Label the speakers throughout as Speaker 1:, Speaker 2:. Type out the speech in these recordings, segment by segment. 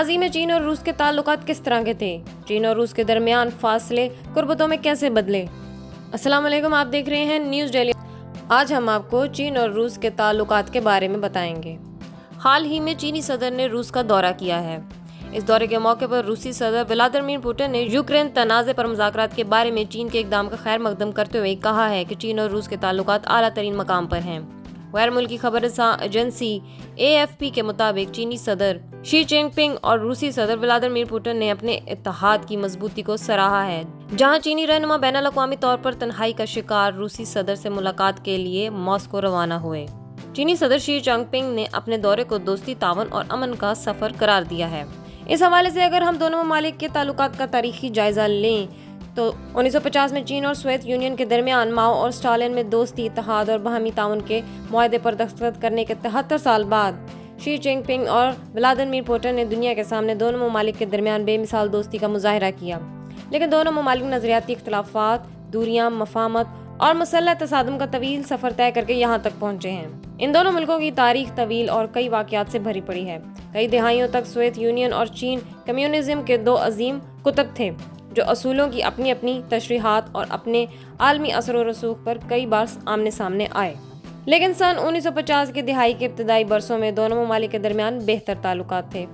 Speaker 1: ماضی میں چین اور روس کے تعلقات کس طرح کے تھے؟ چین اور روس کے درمیان فاصلے قربتوں میں کیسے بدلے؟ السلام علیکم، آپ دیکھ رہے ہیں نیوز ڈیلی۔ آج ہم آپ کو چین اور روس کے تعلقات کے بارے میں بتائیں گے۔ حال ہی میں چینی صدر نے روس کا دورہ کیا ہے۔ اس دورے کے موقع پر روسی صدر ولادیمیر پوٹن نے یوکرین تنازع پر مذاکرات کے بارے میں چین کے اقدام کا خیر مقدم کرتے ہوئے کہا ہے کہ چین اور روس کے تعلقات اعلیٰ ترین مقام پر ہیں۔ غیر ملکی خبر رساں ایجنسی AFP کے مطابق چینی صدر شی جن پنگ اور روسی صدر ولادیمیر پوٹن نے اپنے اتحاد کی مضبوطی کو سراہا ہے، جہاں چینی رہنما بین الاقوامی طور پر تنہائی کا شکار روسی صدر سے ملاقات کے لیے ماسکو روانہ ہوئے۔ چینی صدر شی جن پنگ نے اپنے دورے کو دوستی، تعاون اور امن کا سفر قرار دیا ہے۔ اس حوالے سے اگر ہم دونوں ممالک کے تعلقات کا تاریخی جائزہ لیں تو 1950 میں چین اور سوویت یونین کے درمیان ماؤ اور اسٹالن میں دوستی، اتحاد اور باہمی تعاون کے معاہدے پر دستخط کرنے کے 73 سال بعد شی جن پنگ اور ولادیمیر پوٹن نے دنیا کے سامنے دونوں ممالک کے درمیان بے مثال دوستی کا مظاہرہ کیا۔ لیکن دونوں ممالک نظریاتی اختلافات، دوریاں، مفاہمت اور مسلح تصادم کا طویل سفر طے کر کے یہاں تک پہنچے ہیں۔ ان دونوں ملکوں کی تاریخ طویل اور کئی واقعات سے بھری پڑی ہے۔ کئی دہائیوں تک سوویت یونین اور چین کمیونزم کے دو عظیم قطب تھے، جو اصولوں کی اپنی اپنی تشریحات اور اپنے عالمی اثر و رسوخ پر کئی بار آمنے سامنے آئے۔ لیکن سن 1950 کی دہائی کے ابتدائی برسوں میں دونوں ممالک کے درمیان بہتر تعلقات تھے۔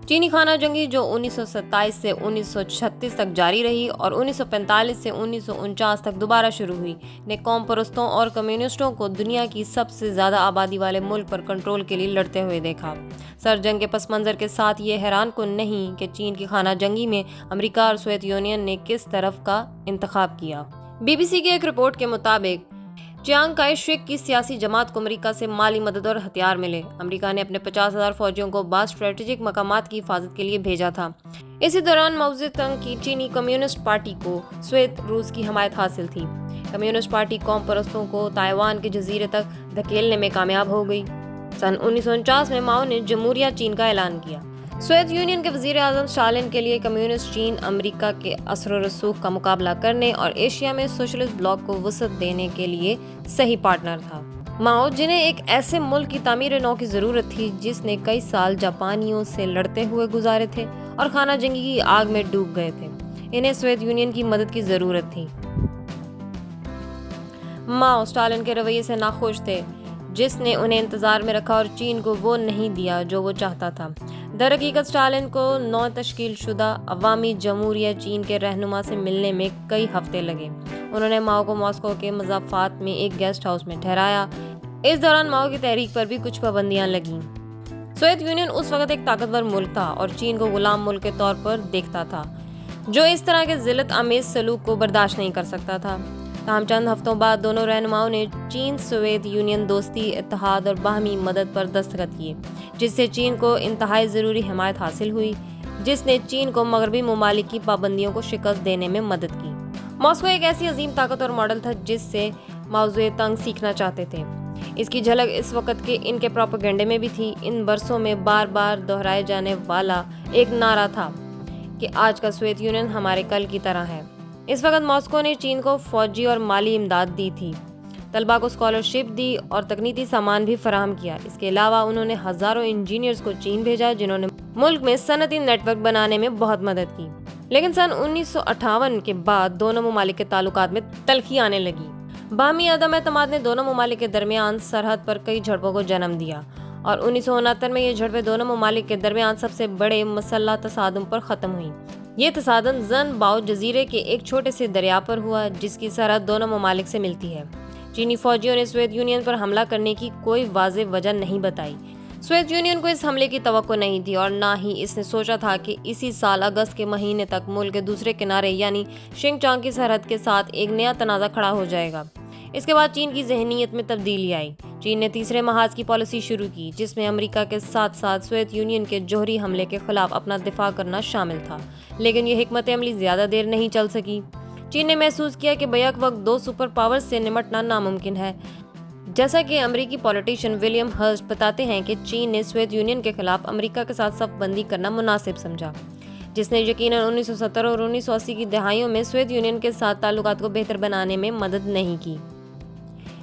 Speaker 1: چینی خانہ جنگی، جو 1927 سے 1936 تک جاری رہی اور 1945 سے 1949 تک دوبارہ شروع ہوئی، نے قوم پرستوں اور کمیونسٹوں کو دنیا کی سب سے زیادہ آبادی والے ملک پر کنٹرول کے لیے لڑتے ہوئے دیکھا۔ سر جنگ کے پس منظر کے ساتھ یہ حیران کن نہیں کہ چین کی خانہ جنگی میں امریکہ اور سوویت یونین نے کس طرف کا انتخاب کیا۔ BBC کی ایک رپورٹ کے مطابق چیانگ کائی شیک کی سیاسی جماعت کو امریکہ سے مالی مدد اور ہتھیار ملے۔ امریکہ نے اپنے 50,000 فوجیوں کو بعض اسٹریٹجک مقامات کی حفاظت کے لیے بھیجا تھا۔ اسی دوران ماؤ زیدونگ کی چینی کمیونسٹ پارٹی کو سوویت روس کی حمایت حاصل تھی۔ کمیونسٹ پارٹی قوم پرستوں کو تائیوان کے جزیرے تک دھکیلنے میں کامیاب ہو گئی۔ سن 1949 میں ماؤ نے جمہوریہ چین کا اعلان کیا۔ سوویت یونین کے وزیر اعظم اسٹالن کے لیے کمیونسٹ چین امریکہ کے اثر و رسوخ کا مقابلہ کرنے اور ایشیا میں سوشلسٹ بلاک کو وسعت دینے کے لیے صحیح پارٹنر تھا۔ ماؤ، جنہیں ایک ایسے ملک کی تعمیر نو کی ضرورت تھی جس نے کئی سال جاپانیوں سے لڑتے ہوئے گزارے تھے اور خانہ جنگی کی آگ میں ڈوب گئے تھے، انہیں سوویت یونین کی مدد کی ضرورت تھی۔ ماؤ اسٹالن کے رویے سے ناخوش تھے، جس نے انہیں انتظار میں رکھا اور چین کو وہ نہیں دیا جو وہ چاہتا تھا۔ در حقیقت اسٹالن کو نو تشکیل شدہ عوامی جمہوریہ چین کے رہنما سے ملنے میں کئی ہفتے لگے۔ انہوں نے ماؤ کو ماسکو کے مضافات میں ایک گیسٹ ہاؤس میں ٹھہرایا۔ اس دوران ماؤ کی تحریک پر بھی کچھ پابندیاں لگیں۔ سوویت یونین اس وقت ایک طاقتور ملک تھا اور چین کو غلام ملک کے طور پر دیکھتا تھا، جو اس طرح کے ذلت آمیز سلوک کو برداشت نہیں کر سکتا تھا۔ تاہم چند ہفتوں بعد دونوں رہنماؤں نے چین سوویت یونین دوستی، اتحاد اور باہمی مدد پر دستخط کیے، جس سے چین کو انتہائی ضروری حمایت حاصل ہوئی، جس نے چین کو مغربی ممالک کی پابندیوں کو شکست دینے میں مدد کی۔ ماسکو ایک ایسی عظیم طاقت اور ماڈل تھا جس سے ماؤ زیدونگ سیکھنا چاہتے تھے۔ اس کی جھلک اس وقت کے ان کے پروپیگنڈے میں بھی تھی۔ ان برسوں میں بار بار دہرائے جانے والا ایک نعرہ تھا کہ آج کا سوویت یونین ہمارے کل کی طرح ہے۔ اس وقت ماسکو نے چین کو فوجی اور مالی امداد دی تھی، طلباء کو اسکالرشپ دی اور تکنیکی سامان بھی فراہم کیا۔ اس کے علاوہ انہوں نے ہزاروں انجینئرز کو چین بھیجا، جنہوں نے ملک میں صنعتی نیٹ ورک بنانے میں بہت مدد کی۔ لیکن سن 1958 کے بعد دونوں ممالک کے تعلقات میں تلخی آنے لگی۔ باہمی عدم اعتماد نے دونوں ممالک کے درمیان سرحد پر کئی جھڑپوں کو جنم دیا اور 1969 میں یہ جھڑپیں دونوں ممالک کے درمیان سب سے بڑے مسلح تصادم پر ختم ہوئیں۔ یہ تصادم زن باؤ جزیرے کے ایک چھوٹے سے دریا پر ہوا، جس کی سرحد دونوں ممالک سے ملتی ہے۔ چینی فوجیوں نے سوویت یونین پر حملہ کرنے کی کوئی واضح وجہ نہیں بتائی۔ سوویت یونین کو اس حملے کی توقع نہیں تھی اور نہ ہی اس نے سوچا تھا کہ اسی سال اگست کے مہینے تک ملک کے دوسرے کنارے یعنی شنگچانگ کی سرحد کے ساتھ ایک نیا تنازع کھڑا ہو جائے گا۔ اس کے بعد چین کی ذہنیت میں تبدیلی آئی۔ چین نے تیسرے محاذ کی پالیسی شروع کی، جس میں امریکہ کے ساتھ ساتھ سوویت یونین کے جوہری حملے کے خلاف اپنا دفاع کرنا شامل تھا۔ لیکن یہ حکمت عملی زیادہ دیر نہیں چل سکی۔ چین نے محسوس کیا کہ بیک وقت دو سپر پاورز سے نمٹنا ناممکن ہے۔ جیسا کہ امریکی پولیٹیشین ولیم ہرسٹ بتاتے ہیں کہ چین نے سوویت یونین کے خلاف امریکہ کے ساتھ صف بندی کرنا مناسب سمجھا، جس نے یقیناً 1970 اور 1980 کی دہائیوں میں سوویت یونین کے ساتھ تعلقات کو بہتر بنانے میں مدد نہیں کی۔